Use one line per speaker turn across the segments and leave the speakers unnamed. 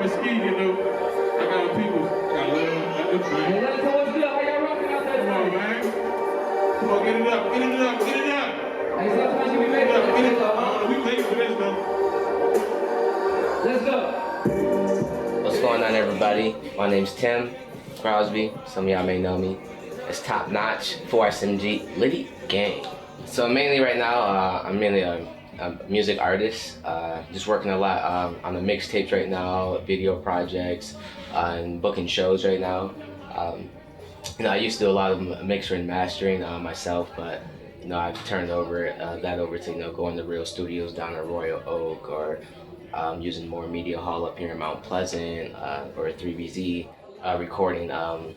my ski, you know. I got people, got love, got this man.
Hey, let us know what's good. How y'all rocking out there?
Come on, man. Come on, get it up, get it up, get it up.
Hey, sometimes you be making it.
Get it up. We pay for this, though.
Let's go.
What's going on, everybody? My name's Tim Crosby. Some of y'all may know me as Top Notch, 4SMG, Liddy Gang. So mainly right now, I'm mainly a music artist. Just working a lot on the mixtapes right now, video projects, and booking shows right now. You know, I used to do a lot of mixing and mastering myself, but you know, I've turned that over to, you know, going to real studios down at Royal Oak, or using more Media Hall up here in Mount Pleasant, or 3BZ, recording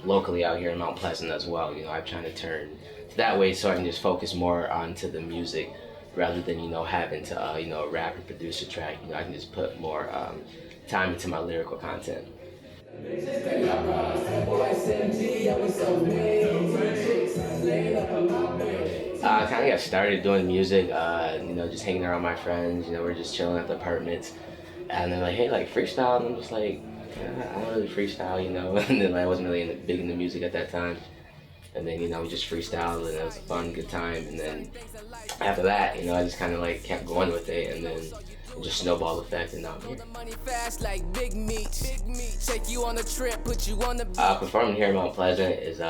locally out here in Mount Pleasant as well. You know, I'm trying to turn that way so I can just focus more onto the music rather than, you know, having to, you know, rap and produce a track. You know, I can just put more time into my lyrical content. I kind of got started doing music, you know, just hanging around my friends. You know, we're just chilling at the apartments, and they're like, "Hey, like freestyle," and I'm just like, "I don't really freestyle," you know. And then I wasn't really big into music at that time. And then, you know, we just freestyled, and it was a fun, good time. And then after that, you know, I just kind of like kept going with it, and then it just snowball effect, and now I'm here. Performing here in Mount Pleasant is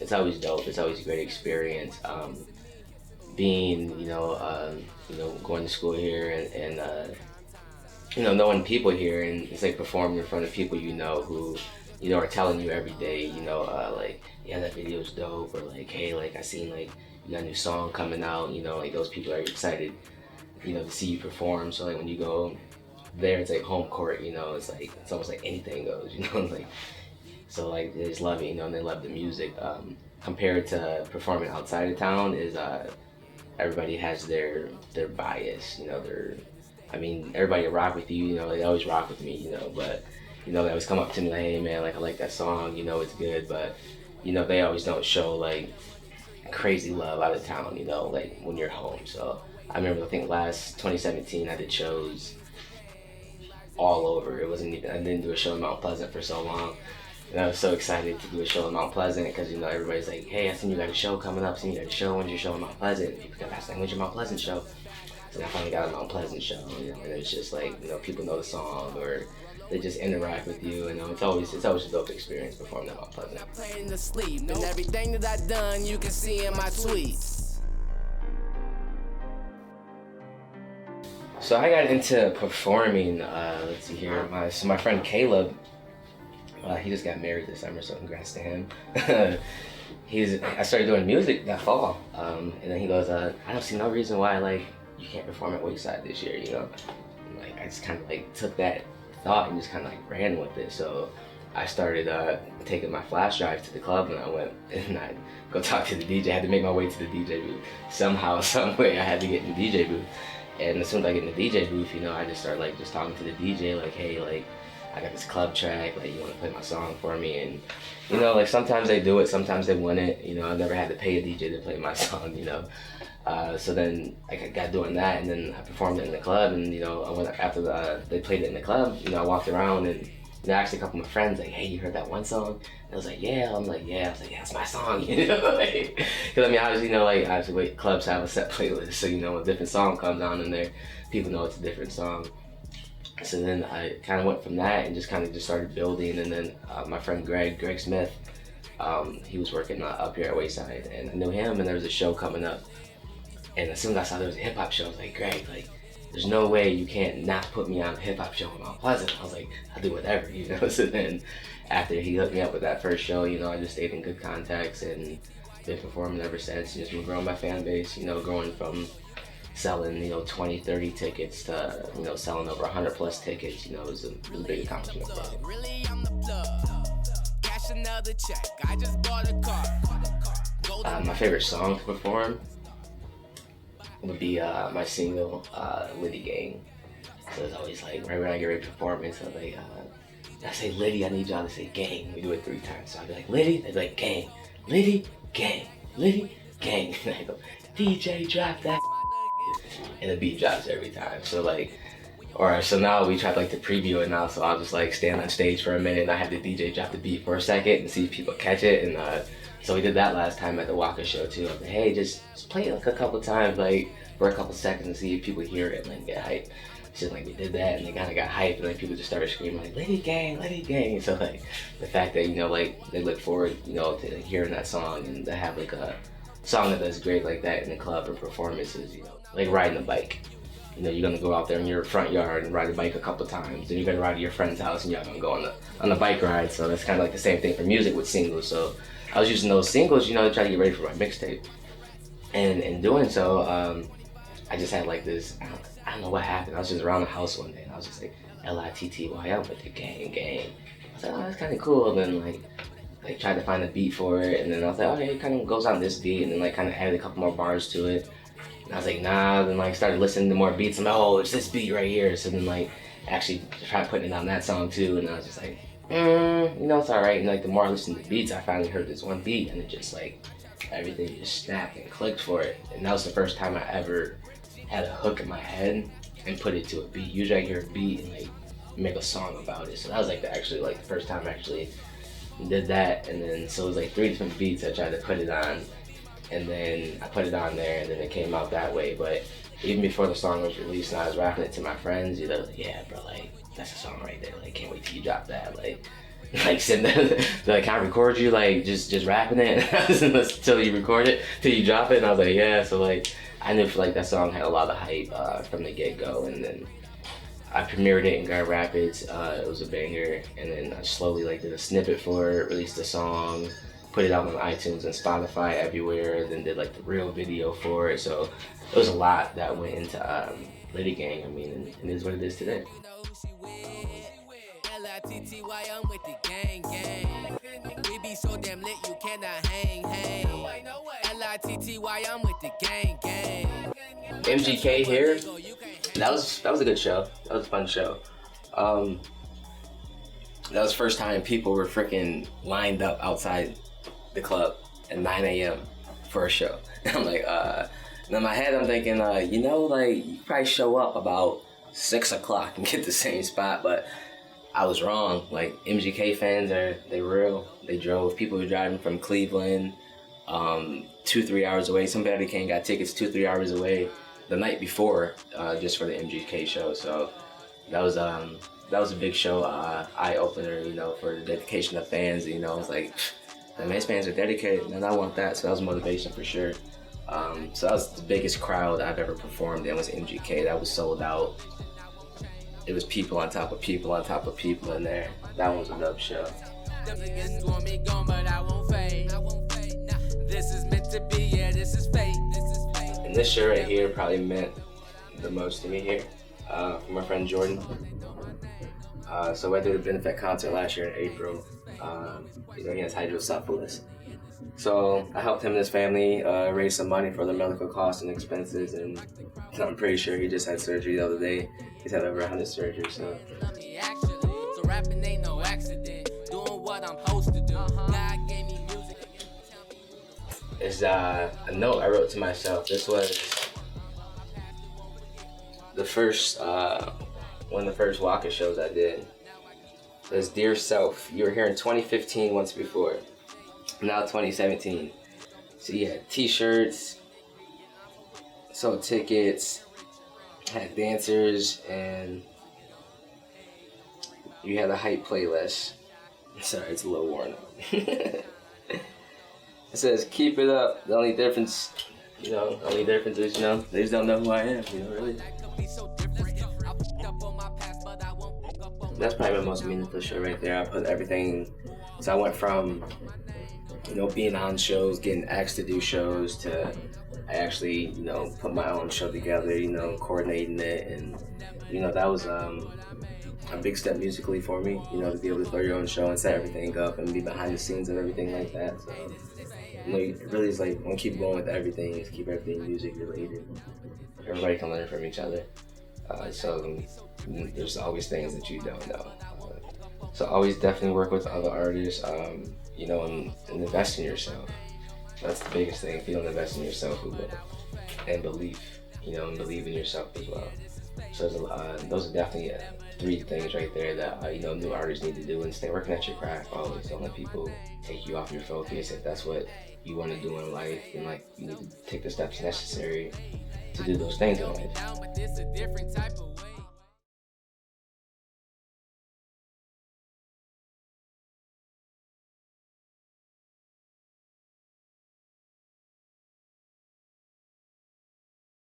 it's always dope. It's always a great experience. Being, you know, going to school here and you know, knowing people here, and it's like performing in front of people you know who, you know, are telling you every day, you know, like, yeah, that video's dope, or like, hey, like, I seen like you got a new song coming out, you know, like those people are excited, you know, to see you perform. So like when you go there, it's like home court, you know, it's like, it's almost like anything goes, you know, like, so like they just love it, you know, and they love the music. Compared to performing outside of town is everybody has their bias, you know, I mean, everybody rock with you, you know, they always rock with me, you know, but you know, they always come up to me like, hey man, like I like that song, you know, it's good, but you know, they always don't show like crazy love out of town, you know, like when you're home. So I remember, I think last 2017, I did shows all over. It wasn't even, I didn't do a show in Mount Pleasant for so long. And I was so excited to do a show in Mount Pleasant because, you know, everybody's like, hey, I seen you got a show coming up, seen you got a show, when's your show in Mount Pleasant? People kept asking, when's your Mount Pleasant show? So I finally got a Mount Pleasant show, you know, and it's just like, you know, people know the song, or they just interact with you, and it's always a dope experience performing at Mount Pleasant.
Playing to sleep, and everything that I done, you can see in my tweets.
So I got into performing. Let's see here. My friend Caleb, he just got married this summer, so congrats to him. I started doing music that fall, and then he goes, I don't see no reason why like you can't perform at Wayside this year, you know. And, like, I just kind of like took that thought and just kind of like ran with it. So I started taking my flash drive to the club when I went, and I'd go talk to the DJ. I had to make my way to the DJ booth. Somehow, some way, I had to get in the DJ booth. And as soon as I get in the DJ booth, you know, I just start like just talking to the DJ, like, hey, like, I got this club track, like, you want to play my song for me? And, you know, like, sometimes they do it, sometimes they wouldn't. You know, I've never had to pay a DJ to play my song, you know. So then I got doing that, and then I performed it in the club, and, you know, I went after they played it in the club, you know, I walked around, and you know, actually a couple of my friends like, hey, you heard that one song? And I was like, yeah. I'm like, yeah. I was like, yeah, that's my song, you know? Like, cause I mean, obviously, you know, like, obviously, clubs have a set playlist, so, you know, when a different song comes on in there, people know it's a different song. So then I kind of went from that and just kind of just started building, and then my friend Greg Smith, he was working up here at Wayside, and I knew him, and there was a show coming up. And as soon as I saw there was a hip hop show, I was like, Greg, like, there's no way you can't not put me on a hip hop show in Mount Pleasant. I was like, I'll do whatever, you know? So then after he hooked me up with that first show, you know, I just stayed in good contacts and been performing ever since, and just been growing my fan base, you know, growing from selling, you know, 20, 30 tickets to, you know, selling over 100 plus tickets. You know, it was a big accomplishment for me.
Really, I'm the plug. Cash another check. I just bought a car.
My favorite song to perform would be my single, Liddy Gang. So it's always like, right when I get ready to perform, it's like, I say Liddy, I need y'all to say gang. We do it 3 times. So I'll be like, Liddy, they'd be like, gang, Liddy, gang, Liddy, gang. And I go, DJ, drop that. And the beat drops every time. So like, Or so now we tried like to preview it now, so I'll just like stand on stage for a minute and I have the DJ drop the beat for a second and see if people catch it. And so we did that last time at the Walker show too. I was like, hey, just play it like a couple times, like for a couple seconds and see if people hear it and like get hyped. So like we did that and they kind of got hyped and like people just started screaming like Liddy Gang. So like the fact that, you know, like they look forward, you know, to hearing that song and to have like a song that does great like that in the club or performances, you know, like riding a bike. You know, you're gonna go out there in your front yard and ride a bike a couple times, then you're gonna ride to your friend's house and y'all gonna go on the bike ride. So that's kind of like the same thing for music with singles. So I was using those singles, you know, to try to get ready for my mixtape. And in doing so, I just had like this, I don't know what happened. I was just around the house one day and I was just like, L-I-T-T-Y, I'm with the gang. I was like, oh, that's kind of cool. And then like tried to find a beat for it. And then I was like, okay, it kind of goes on this beat. And then like kind of added a couple more bars to it. And I was like, nah. Then like started listening to more beats. I'm like, oh, it's this beat right here. So then like actually tried putting it on that song too. And I was just like, you know, it's all right. And like the more I listened to beats, I finally heard this one beat and it just like, everything just snapped and clicked for it. And that was the first time I ever had a hook in my head and put it to a beat. Usually I hear a beat and like make a song about it. So that was like the first time I actually did that. And then so it was like 3 different beats I tried to put it on. And then I put it on there and then it came out that way. But even before the song was released and I was rapping it to my friends, you know, yeah, bro, like that's a song right there. Like, can't wait till you drop that. Like send that, like, can I record you? Like, just rapping it until you record it, till you drop it. And I was like, yeah. So like, I knew like that song had a lot of hype from the get-go. And then I premiered it in Grand Rapids. It was a banger. And then I slowly like did a snippet for it, released the song, put it out on iTunes and Spotify everywhere. Then did like the real video for it. So it was a lot that went into Liddy Gang. I mean, and it is what it is today.
L-I-T-T-Y, I'm with the gang. We be so damn lit, you cannot hang. L-I-T-T-Y, I'm with the gang.
MGK here. That was a good show. That was a fun show. That was the first time people were freaking lined up outside the club at 9 a.m. for a show. I'm like, and in my head I'm thinking, you know, like you probably show up about 6 o'clock and get the same spot, but I was wrong. Like MGK fans they real. They drove. People were driving from Cleveland, 2-3 hours away. Somebody came got tickets 2-3 hours away the night before, just for the MGK show. So that was a big show, eye opener, you know, for the dedication of fans. You know, it's like the Mets fans are dedicated, and I want that. So that was motivation for sure. So that was the biggest crowd I've ever performed in was MGK. That was sold out. It was people on top of people on top of people in there. That one was a dope show.
Them niggas want me gone, but I won't fade. This is meant to be, yeah, this is fate.
And this shirt right here probably meant the most to me here, from my friend Jordan. So I did a benefit concert last year in April. You know, he has hydrocephalus. So I helped him and his family raise some money for the medical costs and expenses, and I'm pretty sure he just had surgery the other day. He's had over 100 surgeries, so.
So rapping ain't no accident. Doing what I'm supposed to do. God gave me music.
It's a note I wrote to myself. This was the first, one of the first Walker shows I did. It says, Dear Self, you were here in 2015 once before. Now 2017. So you had t-shirts, sold tickets, had dancers, and you had a hype playlist. Sorry, it's a little worn out. It says, keep it up. The only difference is, you know, they just don't know who I am, you know, really. That's probably my most meaningful show right there. I put everything, so I went from, you know, being on shows, getting asked to do shows, to I actually, you know, put my own show together, you know, coordinating it, and, you know, that was a big step musically for me, you know, to be able to throw your own show and set everything up and be behind the scenes and everything like that. So, you know, it really is like, want to keep going with everything, just keep everything music related. Everybody can learn from each other. So there's always things that you don't know. So always definitely work with other artists, you know, and invest in yourself. That's the biggest thing. If you don't invest in yourself, who will? And believe, you know, and believe in yourself as well. So those are definitely 3 things right there that new artists need to do, and stay working at your craft always. Don't let people take you off your focus if that's what you want to do in life, and like you need to take the steps necessary to do those things in life.
But this a different type of